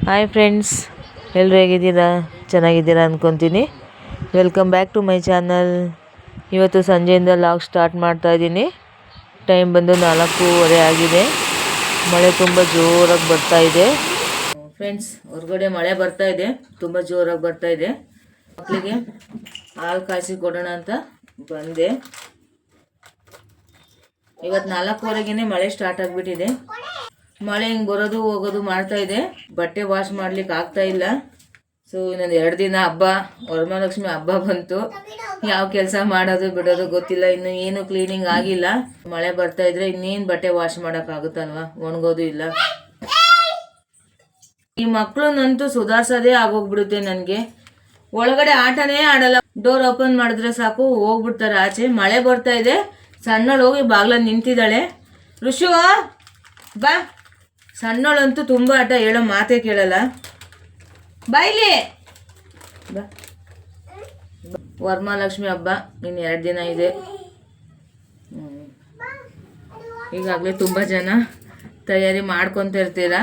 Hi friends, ಎಲ್ಲರೂ ಹೇಗಿದ್ದೀರಾ? ಚೆನ್ನಾಗಿದ್ದೀರಾ ಅಂದ್ಕೊತೀನಿ. Welcome back to my channel. ಇವತ್ತು ಸಂಜೆಯಿಂದ ಲಾಗ್ ಸ್ಟಾರ್ಟ್ ಮಾಡ್ತಾಯಿದ್ದೀನಿ. ಟೈಮ್ ಬಂದು 4:15 ಆಗಿದೆ. ಮಳೆ ತುಂಬ ಜೋರಾಗಿ ಬರ್ತಾಯಿದೆ ಫ್ರೆಂಡ್ಸ್. ಹೊರಗಡೆ ಮಳೆ ಬರ್ತಾಯಿದೆ, ತುಂಬ ಜೋರಾಗಿ ಬರ್ತಾಯಿದೆ. ಮಕ್ಕಳಿಗೆ ಹಾಲು ಕಾಯಿಸಿ ಕೊಡೋಣ ಅಂತ ಬಂದೆ. ಇವತ್ತು 4:15ಗೆ ಮಳೆ ಸ್ಟಾರ್ಟ್ ಆಗಿಬಿಟ್ಟಿದೆ. ಮಳೆ ಹಿಂಗೆ ಬರೋದು ಹೋಗೋದು ಮಾಡ್ತಾ ಇದೆ. ಬಟ್ಟೆ ವಾಶ್ ಮಾಡ್ಲಿಕ್ಕೆ ಆಗ್ತಾ ಇಲ್ಲ. ಸೊ ಇನ್ನೊಂದು 2 ದಿನ ಹಬ್ಬ, ವರಮಹಾಲಕ್ಷ್ಮಿ ಹಬ್ಬ ಬಂತು. ಯಾವ ಕೆಲಸ ಮಾಡೋದು ಬಿಡೋದು ಗೊತ್ತಿಲ್ಲ. ಇನ್ನು ಏನು ಕ್ಲೀನಿಂಗ್ ಆಗಿಲ್ಲ. ಮಳೆ ಬರ್ತಾ ಇದ್ರೆ ಇನ್ನೇನು ಬಟ್ಟೆ ವಾಶ್ ಮಾಡೋಕ್ಕಾಗುತ್ತಲ್ವ, ಒಣಗೋದು ಇಲ್ಲ. ಈ ಮಕ್ಕಳನ್ನಂತೂ ಸುಧಾರಿಸೋದೇ ಆಗೋಗ್ಬಿಡುತ್ತೆ ನನಗೆ. ಒಳಗಡೆ ಆಟನೇ ಆಡಲ್ಲ. ಡೋರ್ ಓಪನ್ ಮಾಡಿದ್ರೆ ಸಾಕು, ಹೋಗ್ಬಿಡ್ತಾರೆ ಆಚೆ. ಮಳೆ ಬರ್ತಾ ಇದೆ. ಸಣ್ಣಳು ಹೋಗಿ ಬಾಗ್ಲಲ್ಲಿ ನಿಂತಿದ್ದಾಳೆ. ಋಷು ಬಾ. ಸಣ್ಣಳಂತೂ ತುಂಬ ಆಟ, ಹೇಳೋ ಮಾತೇ ಕೇಳಲ್ಲ. ಬಾಯ್ಲಿ ಬಾ. ವರಮಹಾಲಕ್ಷ್ಮಿ ಹಬ್ಬ ಇನ್ನು 2 ದಿನ ಇದೆ. ಈಗಾಗಲೇ ತುಂಬ ಜನ ತಯಾರಿ ಮಾಡ್ಕೊತ ಇರ್ತೀರ.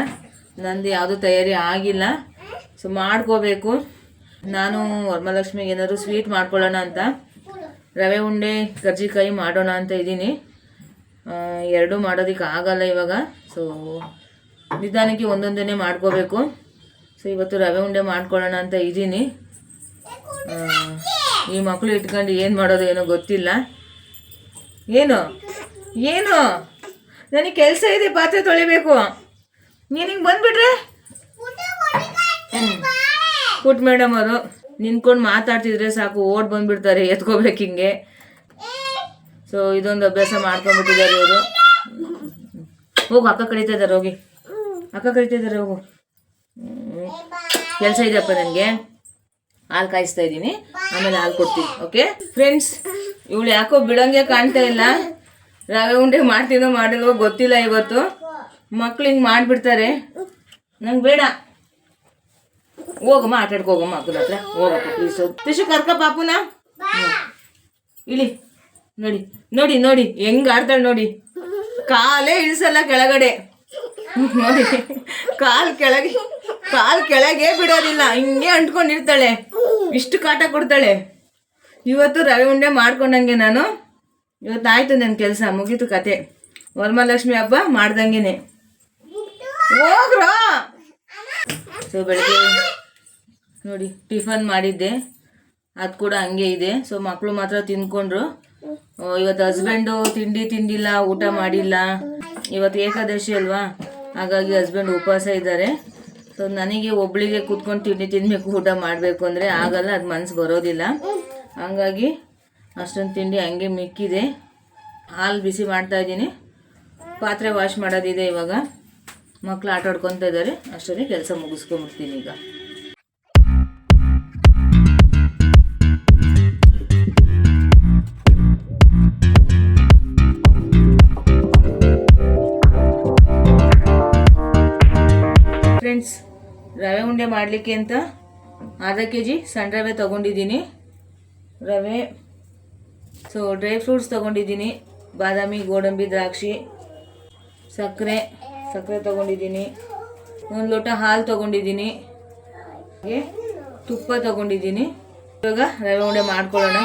ನಂದು ಯಾವುದು ತಯಾರಿ ಆಗಿಲ್ಲ. ಸೊ ಮಾಡ್ಕೋಬೇಕು. ನಾನು ವರಮಹಾಲಕ್ಷ್ಮಿಗೆ ಏನಾದರೂ ಸ್ವೀಟ್ ಮಾಡ್ಕೊಳ್ಳೋಣ ಅಂತ ರವೆ ಉಂಡೆ ಕರ್ಜಿಕಾಯಿ ಮಾಡೋಣ ಅಂತ ಇದ್ದೀನಿ. 2 ಮಾಡೋದಕ್ಕೆ ಆಗಲ್ಲ ಇವಾಗ. ಸೊ ನಿಧಾನಕ್ಕೆ ಒಂದೊಂದನ್ನೇ ಮಾಡ್ಕೋಬೇಕು. ಸೊ ಇವತ್ತು ರವೆ ಉಂಡೆ ಮಾಡ್ಕೊಳ್ಳೋಣ ಅಂತ ಇದ್ದೀನಿ. ಈ ಮಕ್ಕಳು ಇಟ್ಕೊಂಡು ಏನು ಮಾಡೋದು ಏನೋ ಗೊತ್ತಿಲ್ಲ. ಏನು ಏನು ನನಗೆ ಕೆಲಸ ಇದೆ, ಪಾತ್ರೆ ತೊಳಿಬೇಕು. ನೀನು ಹಿಂಗೆ ಬಂದುಬಿಟ್ರೆ ಪುಟ್ ಮೇಡಮ್ ಅವರು ನಿಂತ್ಕೊಂಡು ಮಾತಾಡ್ತಿದ್ರೆ ಸಾಕು, ಓಡ್ ಬಂದುಬಿಡ್ತಾರೆ, ಎತ್ಕೋಬೇಕು ಹಿಂಗೆ. ಸೊ ಇದೊಂದು ಅಭ್ಯಾಸ ಮಾಡ್ಕೊಂಡ್ಬಿಟ್ಟಿದ್ದಾರೆ ಇವರು. ಹೋಗು, ಅಕ್ಕ ಕರೀತಾ ಇದ್ದಾರೆ, ಹೋಗಿ ಅಕ್ಕ ಕರೀತಾ ಇದ್ದಾರೆ, ಹೋಗು. ಕೆಲಸ ಇದೆಯಪ್ಪ ನನಗೆ. ಹಾಲು ಕಾಯಿಸ್ತಾ ಇದ್ದೀನಿ, ಆಮೇಲೆ ಹಾಲು ಕೊಡ್ತೀನಿ. ಓಕೆ ಫ್ರೆಂಡ್ಸ್, ಇವಳು ಯಾಕೋ ಬಿಡೋಂಗೆ ಕಾಣ್ತಾ ಇಲ್ಲ. ರವೆ ಉಂಡೆ ಮಾಡ್ತೀನೋ ಮಾಡಿಲ್ವೋ ಗೊತ್ತಿಲ್ಲ. ಇವತ್ತು ಮಕ್ಳು ಹಿಂಗೆ ಮಾಡಿಬಿಡ್ತಾರೆ. ನಂಗೆ ಬೇಡ. ಹೋಗಮ್ಮ, ಆಟಾಡ್ಕೋಗಮ್ಮ ಅಕ್ಕನ ಹತ್ರ. ಹೋಗಪ್ಪ ಪ್ಲೀಸ್. ಟಿಶು ಕರ್ಕ ಪಾಪುನ. ಇಳಿ. ನೋಡಿ ನೋಡಿ ನೋಡಿ ಹೆಂಗೆ ಆಡ್ತಾಳೆ ನೋಡಿ. ಕಾಲೇ ಇಳಿಸಲ್ಲ ಕೆಳಗಡೆ. ನೋಡಿ, ಕಾಲು ಕೆಳಗೆ ಬಿಡೋದಿಲ್ಲ. ಹಿಂಗೆ ಅಂಟ್ಕೊಂಡಿರ್ತಾಳೆ. ಇಷ್ಟು ಕಾಟ ಕೊಡ್ತಾಳೆ. ಇವತ್ತು ರವೆ ಉಂಡೆ ಮಾಡ್ಕೊಂಡಂಗೆ ನಾನು. ಇವತ್ತಾಯ್ತು ನನ್ನ ಕೆಲಸ, ಮುಗೀತು ಕತೆ. ವರಮಹಾಲಕ್ಷ್ಮಿ ಹಬ್ಬ ಮಾಡ್ದಂಗೆ ಹೋಗ್ರ. ಸೊ ಬೆಳಗ್ಗೆ ನೋಡಿ ಟಿಫನ್ ಮಾಡಿದ್ದೆ, ಅದು ಕೂಡ ಹಂಗೆ ಇದೆ. ಸೊ ಮಕ್ಕಳು ಮಾತ್ರ ತಿಂದ್ಕೊಂಡ್ರು. ಇವತ್ತು ಹಸ್ಬೆಂಡು ತಿಂಡಿಲ್ಲ, ಊಟ ಮಾಡಿಲ್ಲ. ಇವತ್ತು ಏಕಾದಶಿ ಅಲ್ವಾ, ಹಾಗಾಗಿ ಹಸ್ಬೆಂಡ್ ಉಪವಾಸ ಇದ್ದಾರೆ. ಸೊ ನನಗೆ ಒಬ್ಬಳಿಗೆ ಕೂತ್ಕೊಂಡು ತಿಂಡಿ ತಿನ್ನಬೇಕು, ಊಟ ಮಾಡಬೇಕು ಅಂದರೆ ಆಗಲ್ಲ, ಅದು ಮನಸ್ಸು ಬರೋದಿಲ್ಲ. ಹಾಗಾಗಿ ಅಷ್ಟೊಂದು ತಿಂಡಿ ಹಂಗೆ ಮಿಕ್ಕಿದೆ. ಹಾಲು ಬಿಸಿ ಮಾಡ್ತಾಯಿದ್ದೀನಿ. ಪಾತ್ರೆ ವಾಶ್ ಮಾಡೋದಿದೆ ಇವಾಗ. ಮಕ್ಕಳು ಆಟ ಆಡ್ಕೊತಾ ಇದ್ದಾರೆ. ಅಷ್ಟೊಂದು ಕೆಲಸ ಮುಗಿಸ್ಕೊಂಡ್ಬಿಡ್ತೀನಿ ಈಗ. ಫ್ರೆಂಡ್ಸ್, ರವೆ ಉಂಡೆ ಮಾಡಲಿಕ್ಕೆ ಅಂತ ಅರ್ಧ kg ಸಣ್ಣ ರವೆ ತೊಗೊಂಡಿದ್ದೀನಿ. ರವೆ, ಸೊ ಡ್ರೈ ಫ್ರೂಟ್ಸ್ ತೊಗೊಂಡಿದ್ದೀನಿ. ಬಾದಾಮಿ, ಗೋಡಂಬಿ, ದ್ರಾಕ್ಷಿ, ಸಕ್ಕರೆ ತೊಗೊಂಡಿದ್ದೀನಿ. 1 ಲೋಟ ಹಾಲು ತೊಗೊಂಡಿದ್ದೀನಿ. ಹಾಗೆ ತುಪ್ಪ ತೊಗೊಂಡಿದ್ದೀನಿ. ಇವಾಗ ರವೆ ಉಂಡೆ ಮಾಡ್ಕೊಳ್ಳೋಣ.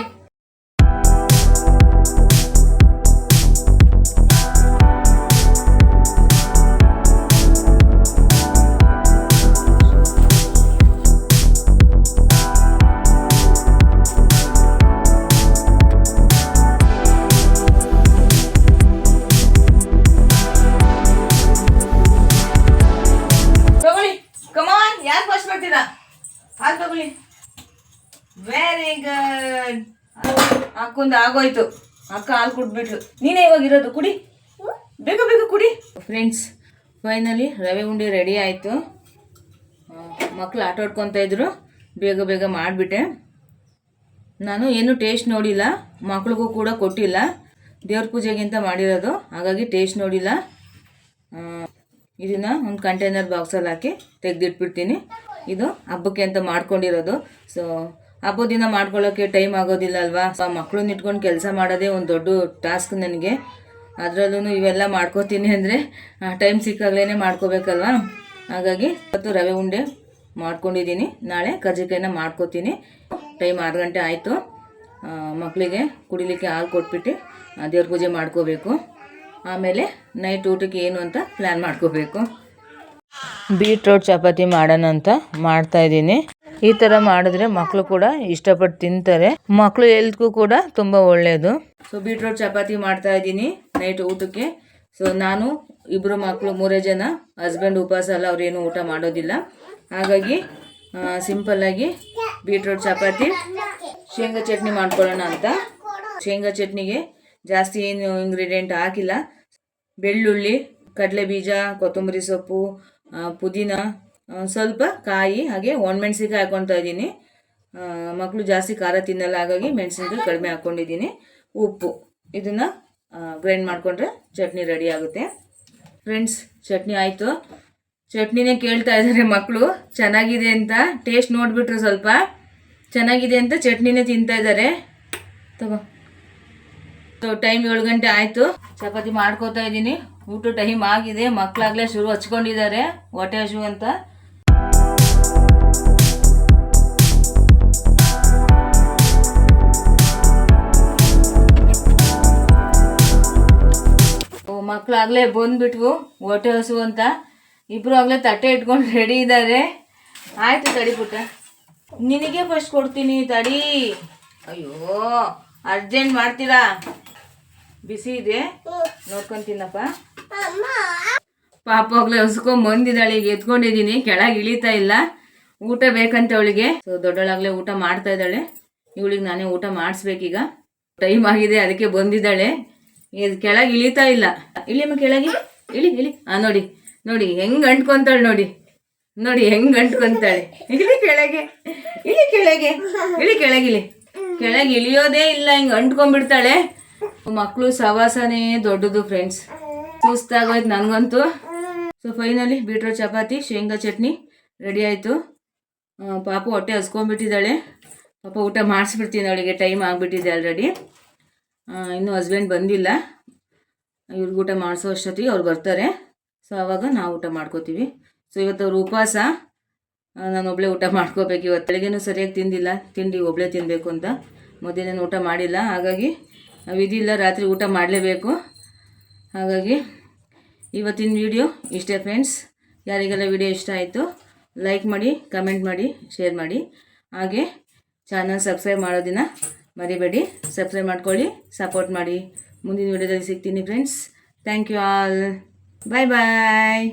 ಹಾಲು ತಗೊಳ್ಳಿ. Very good. ಅಕ್ಕೊಂದು ಆಗೋಯ್ತು. ಅಕ್ಕ ಹಾಲು ಕುಡ್ಬಿಟ್ರು. ನೀನೇ ಇವಾಗಿರೋದು, ಕುಡಿ, ಬೇಗ ಬೇಗ ಕುಡಿ. ಫ್ರೆಂಡ್ಸ್, ಫೈನಲಿ ರವೆ ಉಂಡೆ ರೆಡಿ ಆಯಿತು. ಮಕ್ಕಳು ಆಟ ಆಡ್ಕೊತಾ ಇದ್ರು, ಬೇಗ ಮಾಡಿಬಿಟ್ಟೆ. ನಾನು ಏನು ಟೇಸ್ಟ್ ನೋಡಿಲ್ಲ, ಮಕ್ಳಿಗೂ ಕೂಡ ಕೊಟ್ಟಿಲ್ಲ. ದೇವ್ರ ಪೂಜೆಗಿಂತ ಮಾಡಿರೋದು, ಹಾಗಾಗಿ ಟೇಸ್ಟ್ ನೋಡಿಲ್ಲ. ಇದನ್ನು ಒಂದು ಕಂಟೈನರ್ ಬಾಕ್ಸಲ್ಲಿ ಹಾಕಿ ತೆಗೆದಿಟ್ಬಿಡ್ತೀನಿ. ಇದು ಹಬ್ಬಕ್ಕೆ ಅಂತ ಮಾಡ್ಕೊಂಡಿರೋದು. ಸೊ ಹಬ್ಬದ ದಿನ ಮಾಡ್ಕೊಳ್ಳೋಕ್ಕೆ ಟೈಮ್ ಆಗೋದಿಲ್ಲ ಅಲ್ವಾ. ಮಕ್ಕಳನ್ನ ಇಟ್ಕೊಂಡು ಕೆಲಸ ಮಾಡೋದೇ ಒಂದು ದೊಡ್ಡ ಟಾಸ್ಕ್ ನನಗೆ. ಅದರಲ್ಲೂ ಇವೆಲ್ಲ ಮಾಡ್ಕೋತೀನಿ ಅಂದರೆ ಟೈಮ್ ಸಿಕ್ಕಾಗಲೇ ಮಾಡ್ಕೋಬೇಕಲ್ವಾ. ಹಾಗಾಗಿ ಇವತ್ತು ರವೆ ಉಂಡೆ ಮಾಡ್ಕೊಂಡಿದ್ದೀನಿ. ನಾಳೆ ಕರ್ಜಿಕಾಯಿನ ಮಾಡ್ಕೋತೀನಿ. ಟೈಮ್ 6 ಗಂಟೆ ಆಯಿತು. ಮಕ್ಕಳಿಗೆ ಕುಡಿಲಿಕ್ಕೆ ಹಾಲು ಕೊಟ್ಬಿಟ್ಟು ದೇವ್ರ ಪೂಜೆ ಮಾಡ್ಕೋಬೇಕು. ಆಮೇಲೆ ನೈಟ್ ಊಟಕ್ಕೆ ಏನು ಅಂತ ಪ್ಲ್ಯಾನ್ ಮಾಡ್ಕೋಬೇಕು. ಬೀಟ್ರೋಟ್ ಚಪಾತಿ ಮಾಡೋಣ ಅಂತ ಮಾಡ್ತಾಯಿದ್ದೀನಿ. ಈ ಥರ ಮಾಡಿದ್ರೆ ಮಕ್ಕಳು ಕೂಡ ಇಷ್ಟಪಟ್ಟು ತಿಂತಾರೆ. ಮಕ್ಕಳು ಹೆಲ್ತ್ಗೂ ಕೂಡ ತುಂಬ ಒಳ್ಳೆಯದು. ಸೊ ಬೀಟ್ರೋಟ್ ಚಪಾತಿ ಮಾಡ್ತಾಯಿದ್ದೀನಿ ನೈಟ್ ಊಟಕ್ಕೆ. ಸೊ ನಾನು, ಇಬ್ಬರು ಮಕ್ಕಳು, 3 ಜನ. ಹಸ್ಬೆಂಡ್ ಉಪವಾಸ ಅಲ್ಲ, ಅವ್ರೇನು ಊಟ ಮಾಡೋದಿಲ್ಲ. ಹಾಗಾಗಿ ಸಿಂಪಲ್ಲಾಗಿ ಬೀಟ್ರೋಟ್ ಚಪಾತಿ, ಶೇಂಗಾ ಚಟ್ನಿ ಮಾಡ್ಕೊಳ್ಳೋಣ ಅಂತ. ಶೇಂಗಾ ಚಟ್ನಿಗೆ ಜಾಸ್ತಿ ಏನು ಇಂಗ್ರೀಡಿಯೆಂಟ್ ಹಾಕಿಲ್ಲ. ಬೆಳ್ಳುಳ್ಳಿ, ಕಡಲೆ ಬೀಜ, ಕೊತ್ತಂಬರಿ ಸೊಪ್ಪು, ಪುದೀನ, ಸ್ವಲ್ಪ ಕಾಯಿ, ಹಾಗೆ ಒಣಮೆಣ್ಸಿನ್ಕಾಯಿ ಹಾಕ್ಕೊತಾ ಇದ್ದೀನಿ. ಮಕ್ಕಳು ಜಾಸ್ತಿ ಖಾರ ತಿನ್ನಲ್ಲ, ಹಾಗಾಗಿ ಮೆಣಸಿನ್ಕಾಯಿ ಕಡಿಮೆ ಹಾಕ್ಕೊಂಡಿದ್ದೀನಿ. ಉಪ್ಪು, ಇದನ್ನು ಗ್ರೈಂಡ್ ಮಾಡಿಕೊಂಡ್ರೆ ಚಟ್ನಿ ರೆಡಿ ಆಗುತ್ತೆ. ಫ್ರೆಂಡ್ಸ್, ಚಟ್ನಿ ಆಯಿತು. ಚಟ್ನಿನೇ ಕೇಳ್ತಾ ಇದ್ದಾರೆ ಮಕ್ಕಳು, ಚೆನ್ನಾಗಿದೆ ಅಂತ. ಟೇಸ್ಟ್ ನೋಡಿಬಿಟ್ರು ಸ್ವಲ್ಪ ಚೆನ್ನಾಗಿದೆ ಅಂತ ಚಟ್ನಿನೇ ತಿಂತಾ ಇದ್ದಾರೆ. ತಗೋ. ಟೈಮ್ 7 ಗಂಟೆ ಆಯಿತು. ಚಪಾತಿ ಮಾಡ್ಕೋತಾ ಇದ್ದೀನಿ. ಊಟ ಟೈಮ್ ಆಗಿದೆ. ಮಕ್ಕಳಾಗಲೇ ಶುರು ಹಚ್ಕೊಂಡಿದ್ದಾರೆ ಹೊಟ್ಟೆ ಹಸು ಅಂತ. ಮಕ್ಕಳಾಗಲೇ ಬಂದುಬಿಟ್ವು ಹೊಟ್ಟೆ ಹಸು ಅಂತ. ಇಬ್ಬರು ಆಗಲೇ ತಟ್ಟೆ ಇಟ್ಕೊಂಡು ರೆಡಿ ಇದ್ದಾರೆ. ಆಯಿತು ತಡಿ ಪುಟ್ಟ, ನಿನಗೆ ಫಸ್ಟ್ ಕೊಡ್ತೀನಿ ತಡಿ. ಅಯ್ಯೋ, ಅರ್ಜೆಂಟ್ ಮಾಡ್ತೀರಾ? ಬಿಸಿ ಇದೆ, ನೋಡ್ಕೊಂತೀನಪ್ಪ. ಪಾಪ ಹೋಗ್ಲೇ ಹಸ್ಕೊಂಬಂದಿದ್ದಾಳೆ. ಈಗ ಎತ್ಕೊಂಡಿದ್ದೀನಿ, ಕೆಳಗೆ ಇಳಿತಾ ಇಲ್ಲ. ಊಟ ಬೇಕಂತ ಅವಳಿಗೆ. ಸೊ ದೊಡ್ಡಳಾಗಲೇ ಊಟ ಮಾಡ್ತಾ ಇದ್ದಾಳೆ. ಇವಳಿಗೆ ನಾನೇ ಊಟ ಮಾಡಿಸ್ಬೇಕೀಗ. ಟೈಮ್ ಆಗಿದೆ, ಅದಕ್ಕೆ ಬಂದಿದ್ದಾಳೆ. ಇದು ಕೆಳಗೆ ಇಳಿತಾ ಇಲ್ಲ. ಇಳಿಯಮ್ಮ ಕೆಳಗೆ, ಇಳಿ ಇಳಿ. ನೋಡಿ ನೋಡಿ ಹೆಂಗೆ ಅಂಟ್ಕೊಂತಾಳೆ, ನೋಡಿ ನೋಡಿ ಹೆಂಗೆ ಅಂಟ್ಕೊಂತಾಳೆ. ಇಳಿ ಕೆಳಗೆ, ಇಳಿ ಕೆಳಗೆ, ಇಳಿ ಕೆಳಗಿಳಿ. ಕೆಳಗೆ ಇಳಿಯೋದೇ ಇಲ್ಲ, ಹಿಂಗೆ ಅಂಟ್ಕೊಂಡ್ಬಿಡ್ತಾಳೆ. ಮಕ್ಕಳು ಸವಾಸನೇ ದೊಡ್ಡದು ಫ್ರೆಂಡ್ಸ್. ಸುಸ್ತಾಗೋಯ್ತು ನನಗಂತೂ. ಸೊ ಫೈನಲಿ ಬೀಟ್ರೋಟ್ ಚಪಾತಿ, ಶೇಂಗಾ ಚಟ್ನಿ ರೆಡಿ ಆಯಿತು. ಪಾಪು ಹೊಟ್ಟೆ ಹಸ್ಕೊಂಡ್ಬಿಟ್ಟಿದ್ದಾಳೆ. ಪಾಪ ಊಟ ಮಾಡಿಸ್ಬಿಡ್ತೀನಿ ಅವಳಿಗೆ, ಟೈಮ್ ಆಗಿಬಿಟ್ಟಿದೆ ಆಲ್ರೆಡಿ. ಇನ್ನೂ ಹಸ್ಬೆಂಡ್ ಬಂದಿಲ್ಲ. ಇವ್ರಿಗೆ ಊಟ ಮಾಡಿಸೋ ಅಷ್ಟೊತ್ತಿಗೆ ಅವ್ರು ಬರ್ತಾರೆ. ಸೊ ಆವಾಗ ನಾವು ಊಟ ಮಾಡ್ಕೋತೀವಿ. ಸೊ ಇವತ್ತು ಅವ್ರು ಉಪವಾಸ, ನಾನು ಒಬ್ಬಳೇ ಊಟ ಮಾಡ್ಕೋಬೇಕು. ಇವತ್ತು ಬೆಳಗ್ಗೆನೂ ಸರಿಯಾಗಿ ತಿಂದಿಲ್ಲ, ತಿಂಡಿ ಒಬ್ಬಳೇ ತಿನ್ನಬೇಕು ಅಂತ. ಮಧ್ಯಾಹ್ನ ಊಟ ಮಾಡಿಲ್ಲ, ಹಾಗಾಗಿ ವಿಧಿಲ್ಲ, ರಾತ್ರಿ ಊಟ ಮಾಡಲೇಬೇಕು. ಹಾಗಾಗಿ ಇವತ್ತಿನ ವಿಡಿಯೋ ಇಷ್ಟೇ ಫ್ರೆಂಡ್ಸ್. ಯಾರಿಗೆಲ್ಲ ವಿಡಿಯೋ ಇಷ್ಟ ಆಯಿತು ಲೈಕ್ ಮಾಡಿ, ಕಮೆಂಟ್ ಮಾಡಿ, ಶೇರ್ ಮಾಡಿ. ಹಾಗೆ ಚಾನಲ್ ಸಬ್ಸ್ಕ್ರೈಬ್ ಮಾಡೋದನ್ನ ಮರಿಬೇಡಿ. ಸಬ್ಸ್ಕ್ರೈಬ್ ಮಾಡ್ಕೊಳ್ಳಿ, ಸಪೋರ್ಟ್ ಮಾಡಿ. ಮುಂದಿನ ವಿಡಿಯೋದಲ್ಲಿ ಸಿಗ್ತೀನಿ friends. Thank you all. Bye bye.